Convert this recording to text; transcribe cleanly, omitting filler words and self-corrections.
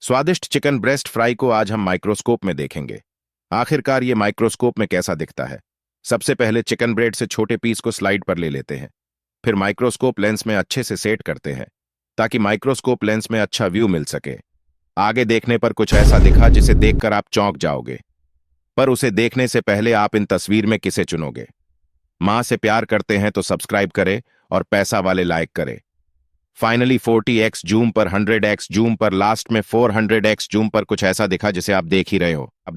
स्वादिष्ट chicken breast fry को आज हम माइक्रोस्कोप में देखेंगे। आखिरकार ये माइक्रोस्कोप में कैसा दिखता है। सबसे पहले चिकन ब्रेड से छोटे पीस को स्लाइड पर ले लेते हैं। फिर माइक्रोस्कोप लेंस में अच्छे से सेट करते हैं ताकि माइक्रोस्कोप लेंस में अच्छा व्यू मिल सके। आगे देखने पर कुछ ऐसा दिखा जिसे देखकर आप चौंक जाओगे, पर उसे देखने से पहले आप इन तस्वीर में किसे चुनोगे? मां से प्यार करते हैं तो सब्सक्राइब करें और पैसा वाले लाइक करें। फाइनली 40x जूम पर 100x जूम पर लास्ट में 400x जूम पर कुछ ऐसा दिखा जिसे आप देख ही रहे हो। अब